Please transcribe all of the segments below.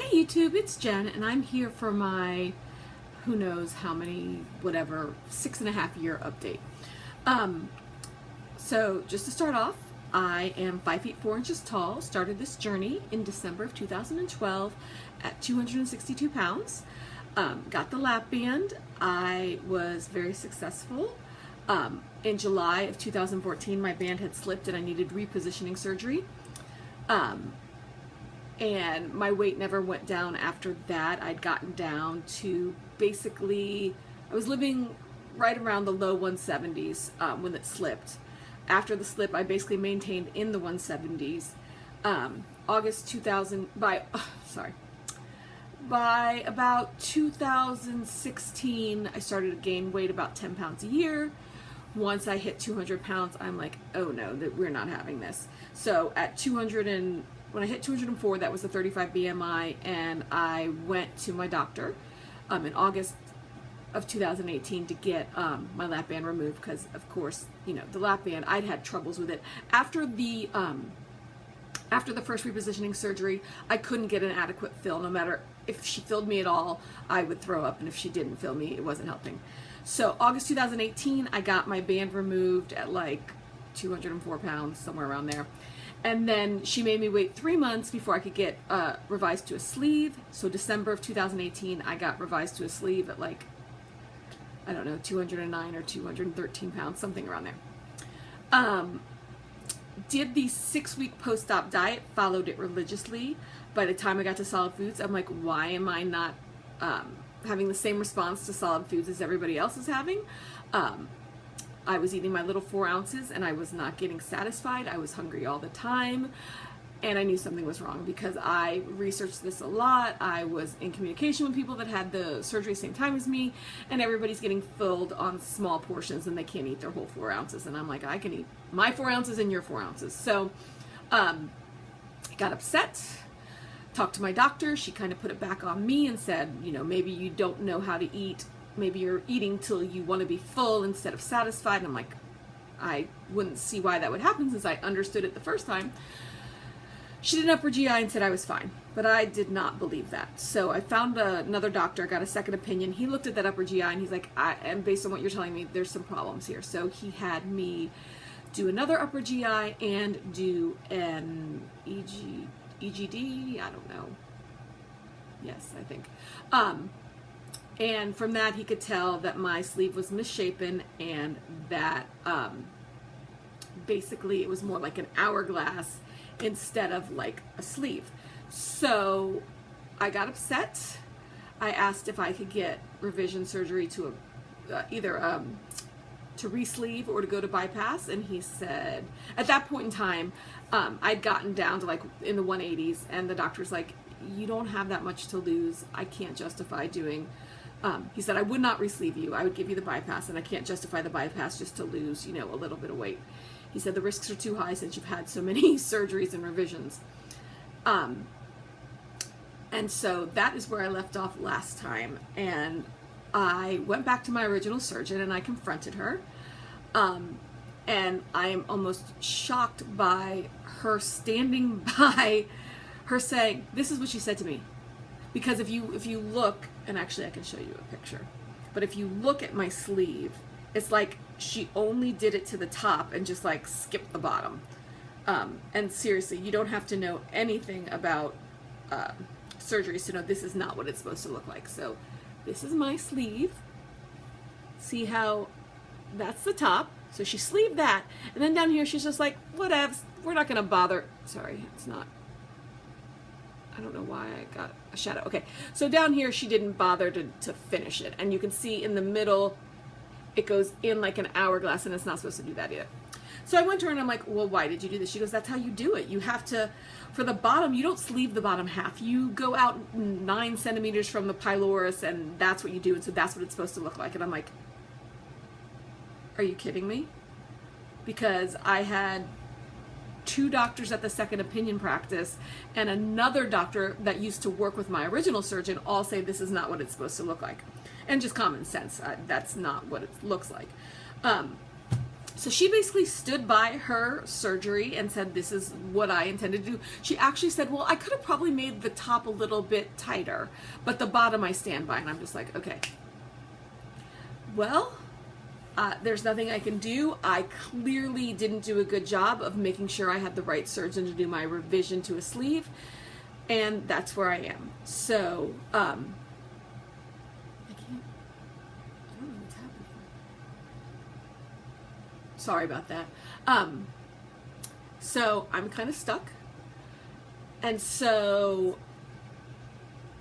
Hey YouTube, it's Jen, and I'm here for my, who knows how many, whatever, 6.5 year update. So just to start off, I am 5 feet 4 inches tall, started this journey in December of 2012 at 262 pounds. Got the lap band. I was very successful. In July of 2014, my band had slipped and I needed repositioning surgery. And my weight never went down after that. I'd gotten down to basically, I was living right around the low 170s when it slipped. After the slip, I basically maintained in the 170s. By about 2016, I started to gain weight about 10 pounds a year. Once I hit 200 pounds, I'm like, oh no, we're not having this. So at when I hit 204, that was a 35 BMI, and I went to my doctor in August of 2018 to get my lap band removed because, of course, you know, the lap band, I'd had troubles with it. After the first repositioning surgery, I couldn't get an adequate fill. No matter if she filled me at all, I would throw up, and if she didn't fill me, it wasn't helping. So August 2018, I got my band removed at like 204 pounds, somewhere around there. And then she made me wait 3 months before I could get revised to a sleeve. So December of 2018, I got revised to a sleeve at like, I don't know, 209 or 213 pounds, something around there. Did the 6-week post-op diet, followed it religiously. By the time I got to solid foods, I'm like, why am I not having the same response to solid foods as everybody else is having? I was eating my little 4 ounces and I was not getting satisfied. I was hungry all the time, and I knew something was wrong because I researched this a lot. I was in communication with people that had the surgery same time as me, and everybody's getting filled on small portions and they can't eat their whole 4 ounces. And I'm like, I can eat my 4 ounces and your 4 ounces. So I got upset, talked to my doctor. She kind of put it back on me and said, you know, maybe you don't know how to eat. Maybe you're eating till you want to be full instead of satisfied. And I'm like, I wouldn't see why that would happen since I understood it the first time. She did an upper GI and said I was fine, but I did not believe that. So I found another doctor, got a second opinion. He looked at that upper GI and he's like, and based on what you're telling me, there's some problems here. So he had me do another upper GI and do an EGD, I don't know. Yes, I think. And from that, he could tell that my sleeve was misshapen and that basically it was more like an hourglass instead of like a sleeve. So I got upset. I asked if I could get revision surgery to either to re-sleeve or to go to bypass, and he said, at that point in time, I'd gotten down to like in the 180s, and the doctor's like, you don't have that much to lose. I can't justify doing. He said, I would not re-sleeve you. I would give you the bypass, and I can't justify the bypass just to lose, you know, a little bit of weight. He said, the risks are too high since you've had so many surgeries and revisions. And so that is where I left off last time. And I went back to my original surgeon and I confronted her. And I am almost shocked by her standing by, her saying, this is what she said to me. Because if you look, and actually I can show you a picture, but if you look at my sleeve, it's like she only did it to the top and just like skipped the bottom. And seriously, you don't have to know anything about surgeries to know this is not what it's supposed to look like. So this is my sleeve. See how that's the top? So she sleeved that, and then down here she's just like, whatevs, we're not gonna bother. Sorry, it's not. I don't know why I got a shadow. Okay, so down here she didn't bother to finish it. And you can see in the middle, it goes in like an hourglass, and it's not supposed to do that either. So I went to her and I'm like, well, why did you do this? She goes, that's how you do it. You have to, for the bottom, you don't sleeve the bottom half. You go out 9 centimeters from the pylorus, and that's what you do. And so that's what it's supposed to look like. And I'm like, are you kidding me? Because I had 2 doctors at the second opinion practice and another doctor that used to work with my original surgeon all say this is not what it's supposed to look like. And just common sense, that's not what it looks like. So she basically stood by her surgery and said, this is what I intended to do. She actually said, well, I could have probably made the top a little bit tighter, but the bottom I stand by. And I'm just like, okay, well, there's nothing I can do. I clearly didn't do a good job of making sure I had the right surgeon to do my revision to a sleeve. And that's where I am. So, I don't know what's happening. Sorry about that. So I'm kind of stuck. And so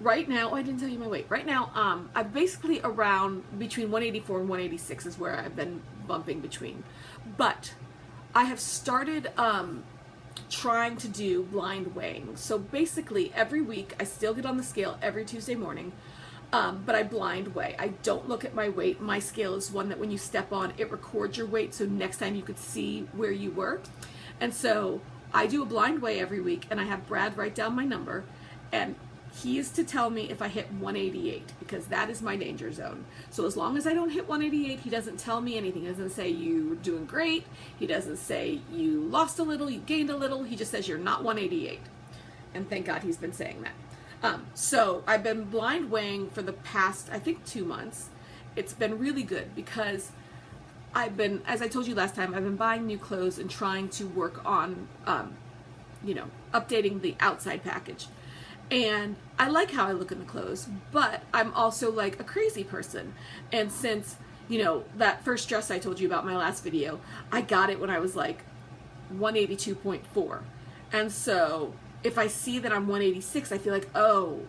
right now, I didn't tell you my weight. Right now, I'm basically around between 184 and 186 is where I've been bumping between. But I have started trying to do blind weighing. So basically every week I still get on the scale every Tuesday morning, but I blind weigh. I don't look at my weight. My scale is one that when you step on, it records your weight, so next time you could see where you were. And so I do a blind weigh every week, and I have Brad write down my number, and he is to tell me if I hit 188, because that is my danger zone. So as long as I don't hit 188, he doesn't tell me anything. He doesn't say you're doing great. He doesn't say you lost a little, you gained a little. He just says you're not 188. And thank God he's been saying that. So I've been blind weighing for the past, I think, 2 months. It's been really good because I've been, as I told you last time, I've been buying new clothes and trying to work on, updating the outside package. And I like how I look in the clothes, but I'm also like a crazy person. And since, that first dress I told you about in my last video, I got it when I was like 182.4. And so if I see that I'm 186, I feel like, oh,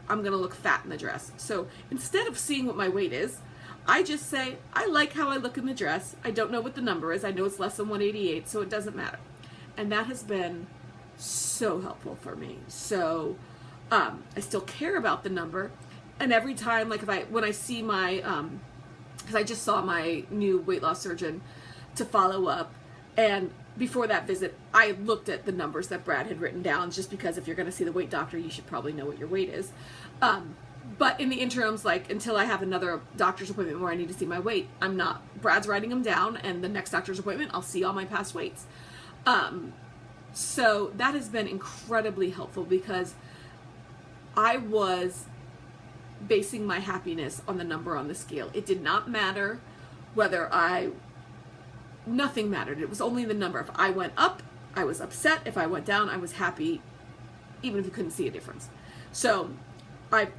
I'm going to look fat in the dress. So instead of seeing what my weight is, I just say, I like how I look in the dress. I don't know what the number is. I know it's less than 188, so it doesn't matter. And that has been so helpful for me. So I still care about the number, and every time, like when I see my, because I just saw my new weight loss surgeon to follow up, and before that visit, I looked at the numbers that Brad had written down, just because if you're going to see the weight doctor, you should probably know what your weight is. But in the interims, like until I have another doctor's appointment where I need to see my weight, I'm not. Brad's writing them down, and the next doctor's appointment, I'll see all my past weights. So that has been incredibly helpful because I was basing my happiness on the number on the scale. It did not matter whether nothing mattered. It was only the number. If I went up, I was upset. If I went down, I was happy, even if you couldn't see a difference. So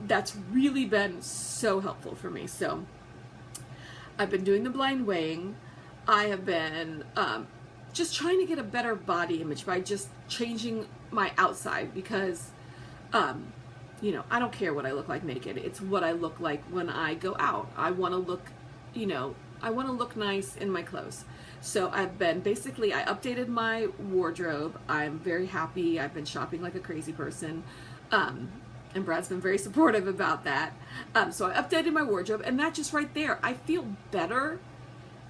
that's really been so helpful for me. So I've been doing the blind weighing. I have been just trying to get a better body image by just changing my outside because I don't care what I look like naked. It's what I look like when I go out. I want to look, I want to look nice in my clothes. So I've been, basically, I updated my wardrobe. I'm very happy. I've been shopping like a crazy person. And Brad's been very supportive about that. So I updated my wardrobe, and that just right there, I feel better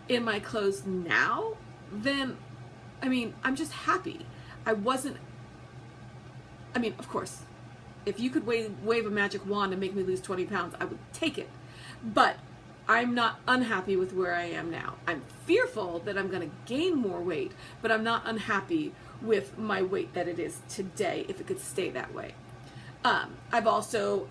in my clothes now than, I'm just happy. Of course, if you could wave a magic wand and make me lose 20 pounds, I would take it. But I'm not unhappy with where I am now. I'm fearful that I'm going to gain more weight, but I'm not unhappy with my weight that it is today, if it could stay that way. I've also,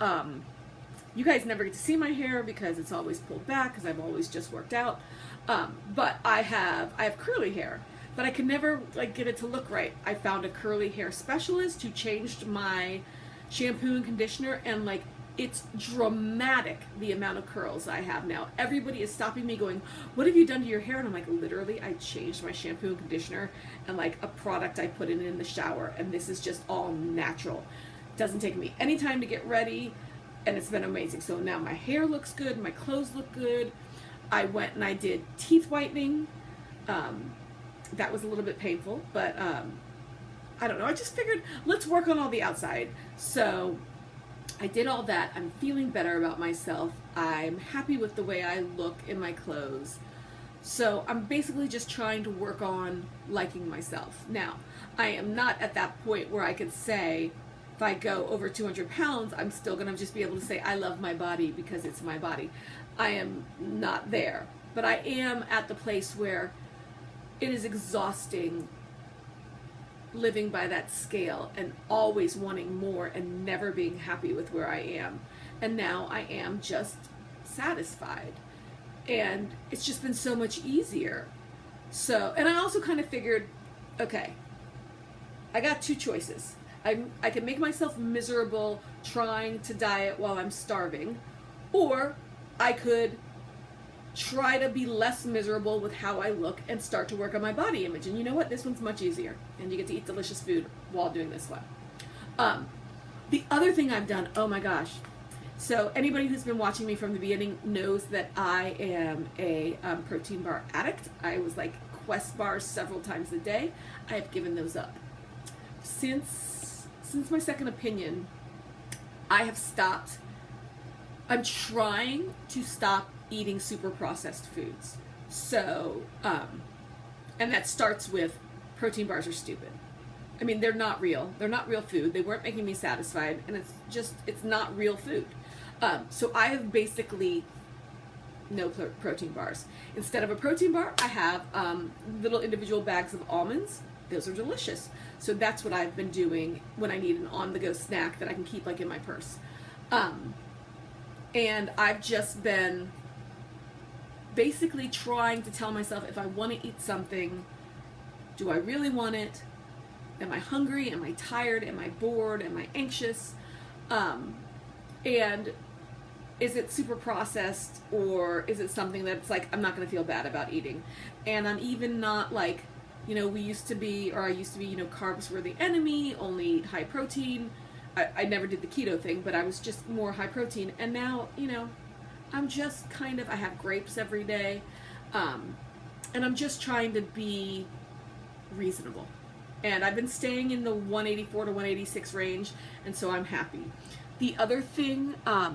you guys never get to see my hair because it's always pulled back because I've always just worked out. But I have curly hair, but I could never get it to look right. I found a curly hair specialist who changed my shampoo and conditioner, and it's dramatic the amount of curls I have now. Everybody is stopping me going, what have you done to your hair? And I'm like, literally, I changed my shampoo and conditioner and a product I put in the shower, and this is just all natural. Doesn't take me any time to get ready, and it's been amazing. So now my hair looks good, my clothes look good. I went and I did teeth whitening. That was a little bit painful, but I don't know. I just figured let's work on all the outside. So I did all that. I'm feeling better about myself. I'm happy with the way I look in my clothes. So I'm basically just trying to work on liking myself. Now, I am not at that point where I could say, if I go over 200 pounds, I'm still going to just be able to say, I love my body because it's my body. I am not there. But I am at the place where it is exhausting living by that scale and always wanting more and never being happy with where I am. And now I am just satisfied. And it's just been so much easier. So, and I also kind of figured, okay, I got two choices. I can make myself miserable trying to diet while I'm starving, or I could try to be less miserable with how I look and start to work on my body image. And you know what? This one's much easier. And you get to eat delicious food while doing this one. The other thing I've done, oh my gosh. So anybody who's been watching me from the beginning knows that I am a protein bar addict. I was like Quest bars several times a day. I have given those up. Since my second opinion, I have stopped. I'm trying to stop eating super processed foods. So, and that starts with protein bars are stupid. I mean, they're not real. They're not real food. They weren't making me satisfied, and it's not real food. So I have basically no protein bars. Instead of a protein bar, I have little individual bags of almonds. Those are delicious. So that's what I've been doing when I need an on-the-go snack that I can keep like in my purse. And I've just been basically trying to tell myself, if I want to eat something, do I really want it? Am I hungry? Am I tired? Am I bored? Am I anxious? And is it super processed, or is it something that's like, I'm not going to feel bad about eating? And I'm even not like, you know, I used to be, you know, carbs were the enemy, only eat high protein. I never did the keto thing, but I was just more high protein. And now, you know, I'm just kind of, I have grapes every day. And I'm just trying to be reasonable. And I've been staying in the 184 to 186 range, and so I'm happy. The other thing, I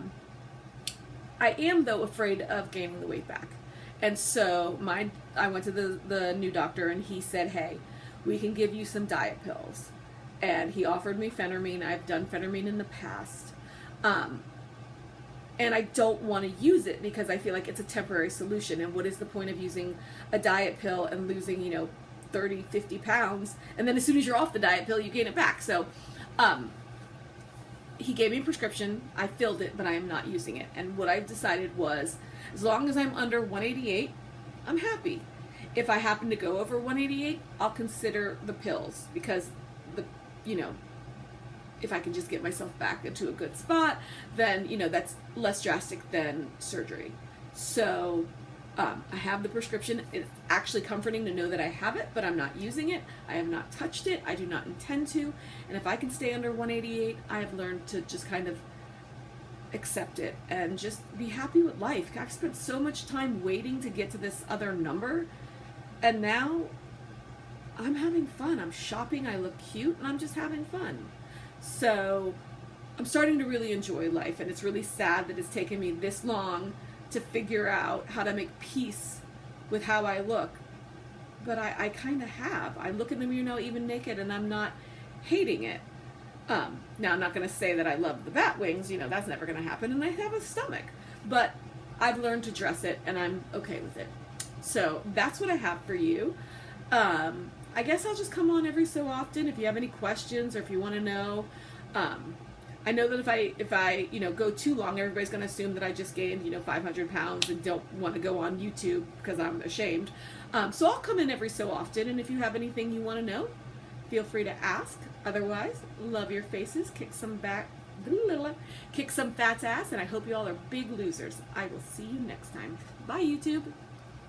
am though afraid of gaining the weight back. And so I went to the new doctor, and he said, hey, we can give you some diet pills. And he offered me phentermine. I've done phentermine in the past. And I don't want to use it because I feel like it's a temporary solution. And what is the point of using a diet pill and losing, you know, 30, 50 pounds, and then as soon as you're off the diet pill, you gain it back? So he gave me a prescription. I filled it, but I am not using it. And what I've decided was, as long as I'm under 188, I'm happy. If I happen to go over 188, I'll consider the pills, because you know, if I can just get myself back into a good spot, then, you know, that's less drastic than surgery. So I have the prescription. It's actually comforting to know that I have it, but I'm not using it. I have not touched it. I do not intend to. And if I can stay under 188, I have learned to just kind of accept it and just be happy with life. I've spent so much time waiting to get to this other number, and now I'm having fun. I'm shopping, I look cute, and I'm just having fun. So I'm starting to really enjoy life, and it's really sad that it's taken me this long to figure out how to make peace with how I look. But I kind of have. I look in the mirror now, even naked, and I'm not hating it. Now, I'm not going to say that I love the bat wings, you know, that's never going to happen, and I have a stomach. But I've learned to dress it, and I'm okay with it. So that's what I have for you. I guess I'll just come on every so often if you have any questions, or if you want to know. I know that if I you know, go too long, everybody's going to assume that I just gained, you know, 500 pounds and don't want to go on YouTube because I'm ashamed. So I'll come in every so often, and if you have anything you want to know, feel free to ask. Otherwise, love your faces, kick some fat's ass, and I hope you all are big losers. I will see you next time. Bye, YouTube.